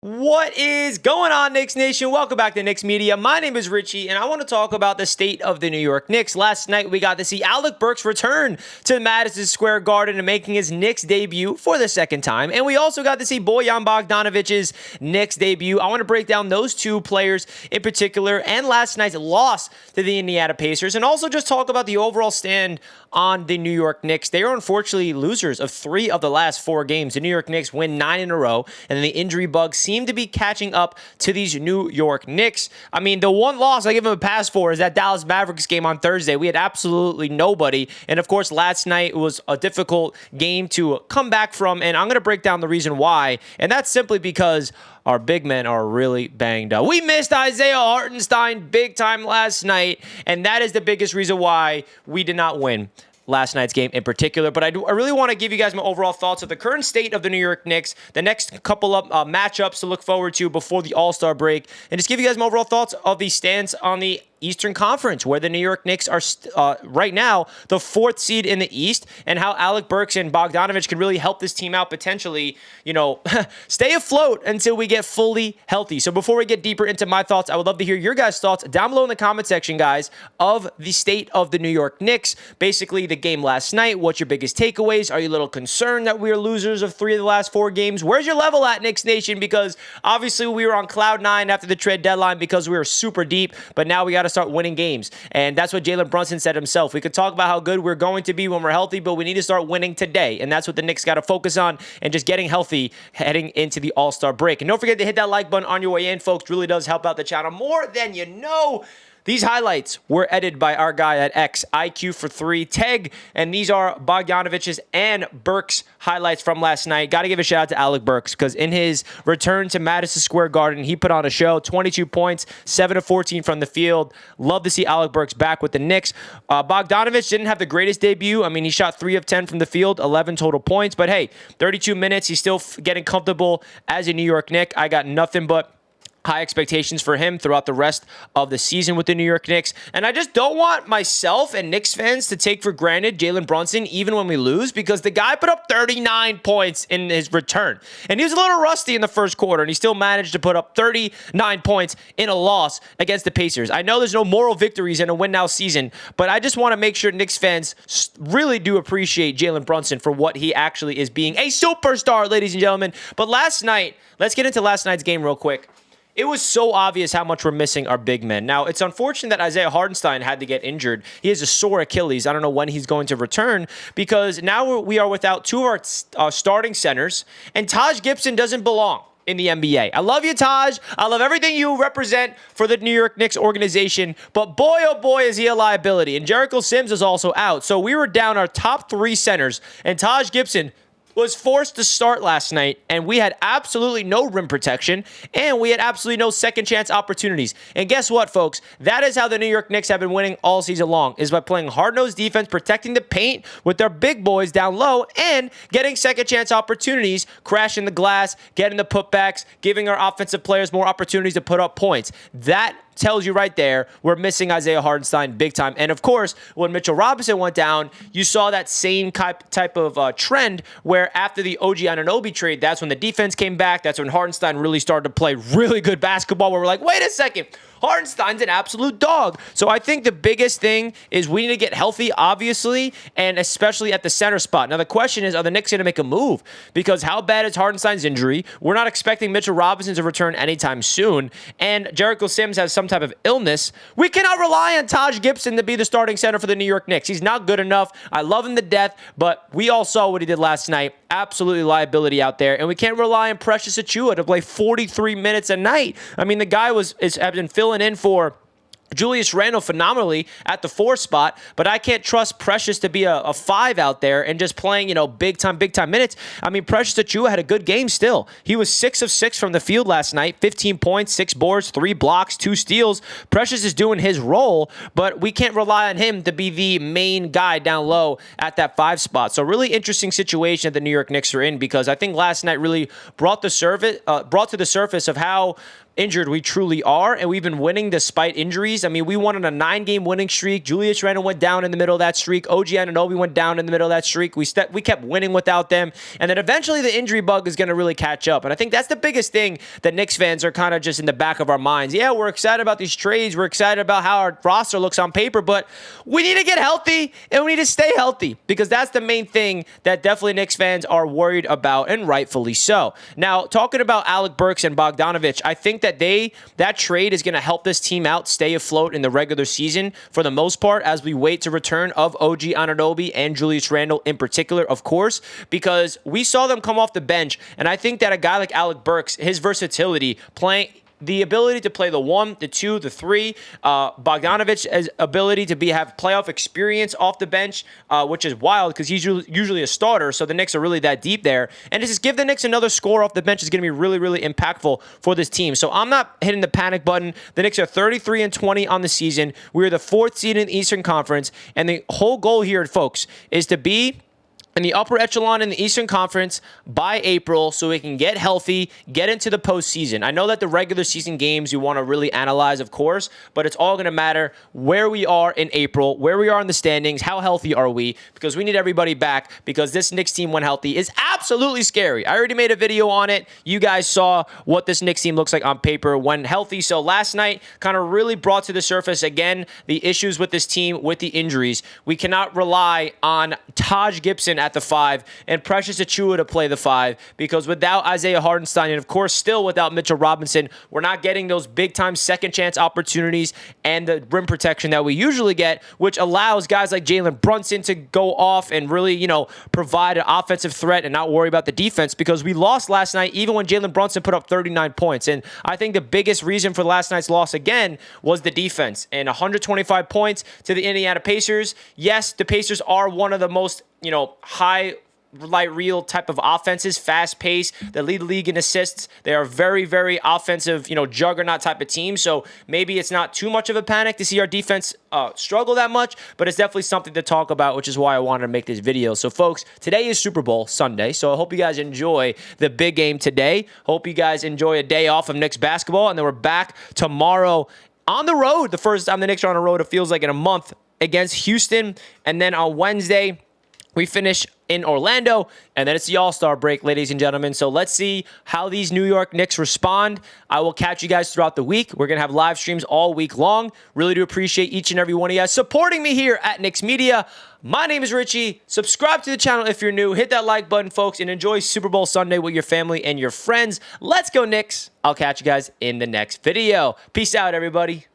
What is going on, Knicks Nation? Welcome back to Knicks Media. My name is Richie, and I want to talk about the state of the New York Knicks. Last night, we got to see Alec Burks return to Madison Square Garden and making his Knicks debut for the second time. And we also got to see Bojan Bogdanovic's Knicks debut. I want to break down those two players in particular and last night's loss to the Indiana Pacers, and also just talk about the overall stand on the New York Knicks. They are unfortunately losers of 3 of the last 4 games. The New York Knicks win 9 in a row, and then the injury bug seem to be catching up to these New York Knicks. I mean, the one loss I give them a pass for is that Dallas Mavericks game on Thursday. We had absolutely nobody, and of course, last night was a difficult game to come back from, and I'm going to break down the reason why, and that's simply because our big men are really banged up. We missed Isaiah Hartenstein big time last night, and that is the biggest reason why we did not win last night's game in particular. But I really want to give you guys my overall thoughts of the current state of the New York Knicks, the next couple of matchups to look forward to before the All-Star break, and just give you guys my overall thoughts of the stance on the Eastern Conference, where the New York Knicks are right now the 4th seed in the East, and how Alec Burks and Bogdanovic can really help this team out potentially, stay afloat until we get fully healthy. So before we get deeper into my thoughts, I would love to hear your guys' thoughts down below in the comment section, guys, of the state of the New York Knicks. Basically, the game last night. What's your biggest takeaways? Are you a little concerned that we are losers of 3 of the last 4 games? Where's your level at, Knicks Nation? Because obviously we were on cloud 9 after the trade deadline because we were super deep, but now we got to start winning games. And that's what Jalen Brunson said himself. We could talk about how good we're going to be when we're healthy, but we need to start winning today. And that's what the Knicks got to focus on, and just getting healthy heading into the All-Star break. And don't forget to hit that like button on your way in, folks. It really does help out the channel more than you know. These highlights were edited by our guy at X, IQ for 3, Teg, and these are Bogdanovic's and Burks highlights from last night. Got to give a shout out to Alec Burks, because in his return to Madison Square Garden, he put on a show, 22 points, 7 of 14 from the field. Love to see Alec Burks back with the Knicks. Bogdanovic didn't have the greatest debut. I mean, he shot 3 of 10 from the field, 11 total points, but hey, 32 minutes, he's still getting comfortable as a New York Knick. I got nothing but high expectations for him throughout the rest of the season with the New York Knicks. And I just don't want myself and Knicks fans to take for granted Jalen Brunson even when we lose, because the guy put up 39 points in his return. And he was a little rusty in the first quarter, and he still managed to put up 39 points in a loss against the Pacers. I know there's no moral victories in a win-now season, but I just want to make sure Knicks fans really do appreciate Jalen Brunson for what he actually is, being a superstar, ladies and gentlemen. But last night, let's get into last night's game real quick. It was so obvious how much we're missing our big men. Now, it's unfortunate that Isaiah Hartenstein had to get injured. He has a sore Achilles. I don't know when he's going to return, because now we are without 2 of our starting centers, and Taj Gibson doesn't belong in the NBA. I love you, Taj. I love everything you represent for the New York Knicks organization, but boy, oh boy, is he a liability. And Jericho Sims is also out. So we were down our top 3 centers, and Taj Gibson was forced to start last night, and we had absolutely no rim protection, and we had absolutely no second chance opportunities. And guess what, folks? That is how the New York Knicks have been winning all season long, is by playing hard-nosed defense, protecting the paint with their big boys down low, and getting second chance opportunities, crashing the glass, getting the putbacks, giving our offensive players more opportunities to put up points. That tells you right there we're missing Isaiah Hartenstein big time. And of course, when Mitchell Robinson went down, you saw that same type of trend, where after the OG Anunoby trade, that's when the defense came back. That's when Hartenstein really started to play really good basketball, where we're like, wait a second, Hartenstein's an absolute dog. So I think the biggest thing is we need to get healthy, obviously, and especially at the center spot. Now, the question is, are the Knicks going to make a move? Because how bad is Hartenstein's injury? We're not expecting Mitchell Robinson to return anytime soon, and Jericho Sims has some type of illness. We cannot rely on Taj Gibson to be the starting center for the New York Knicks. He's not good enough. I love him to death, but we all saw what he did last night. Absolutely liability out there, and we can't rely on Precious Achiuwa to play 43 minutes a night. I mean, the guy has been filling in for Julius Randle phenomenally at the 4 spot, but I can't trust Precious to be a 5 out there and just playing, big time minutes. I mean, Precious Achiuwa had a good game still. He was 6 of 6 from the field last night, 15 points, 6 boards, 3 blocks, 2 steals. Precious is doing his role, but we can't rely on him to be the main guy down low at that 5 spot. So really interesting situation that the New York Knicks are in, because I think last night really brought to the surface of how injured we truly are, and we've been winning despite injuries. I mean, we won on a 9-game winning streak. Julius Randle went down in the middle of that streak. OG Anunoby went down in the middle of that streak. We kept winning without them, and then eventually the injury bug is going to really catch up. And I think that's the biggest thing that Knicks fans are kind of just in the back of our minds. Yeah, we're excited about these trades. We're excited about how our roster looks on paper, but we need to get healthy, and we need to stay healthy, because that's the main thing that definitely Knicks fans are worried about, and rightfully so. Now, talking about Alec Burks and Bogdanovic, I think that trade is going to help this team out stay afloat in the regular season for the most part, as we wait to return of OG Anunoby and Julius Randle in particular, of course, because we saw them come off the bench, and I think that a guy like Alec Burks, his versatility, playing the ability to play the 1, the 2, the 3, Bogdanovic's ability to have playoff experience off the bench, which is wild because he's usually a starter, so the Knicks are really that deep there. And to just give the Knicks another score off the bench is going to be really, really impactful for this team. So I'm not hitting the panic button. The Knicks are 33-20 on the season. We're the 4th seed in the Eastern Conference, and the whole goal here, folks, is to be in the upper echelon in the Eastern Conference by April so we can get healthy, get into the postseason. I know that the regular season games you want to really analyze, of course, but it's all going to matter where we are in April, where we are in the standings, how healthy are we, because we need everybody back, because this Knicks team, when healthy, is absolutely scary. I already made a video on it. You guys saw what this Knicks team looks like on paper when healthy. So last night kind of really brought to the surface, again, the issues with this team with the injuries. We cannot rely on Taj Gibson at the 5 and Precious Achiuwa to play the 5, because without Isaiah Hartenstein and, of course, still without Mitchell Robinson, we're not getting those big-time second-chance opportunities and the rim protection that we usually get, which allows guys like Jalen Brunson to go off and really, provide an offensive threat and not worry about the defense, because we lost last night even when Jalen Brunson put up 39 points. And I think the biggest reason for last night's loss, again, was the defense. And 125 points to the Indiana Pacers. Yes, the Pacers are one of the most high real type of offenses, fast pace, that lead the league in assists. They are very, very offensive, juggernaut type of team. So maybe it's not too much of a panic to see our defense struggle that much, but it's definitely something to talk about, which is why I wanted to make this video. So folks, today is Super Bowl Sunday, so I hope you guys enjoy the big game today. Hope you guys enjoy a day off of Knicks basketball, and then we're back tomorrow on the road. The first time the Knicks are on the road, it feels like, in a month, against Houston. And then on Wednesday, we finish in Orlando, and then it's the All-Star break, ladies and gentlemen. So let's see how these New York Knicks respond. I will catch you guys throughout the week. We're going to have live streams all week long. Really do appreciate each and every one of you guys supporting me here at Knicks Media. My name is Richie. Subscribe to the channel if you're new. Hit that like button, folks, and enjoy Super Bowl Sunday with your family and your friends. Let's go, Knicks. I'll catch you guys in the next video. Peace out, everybody.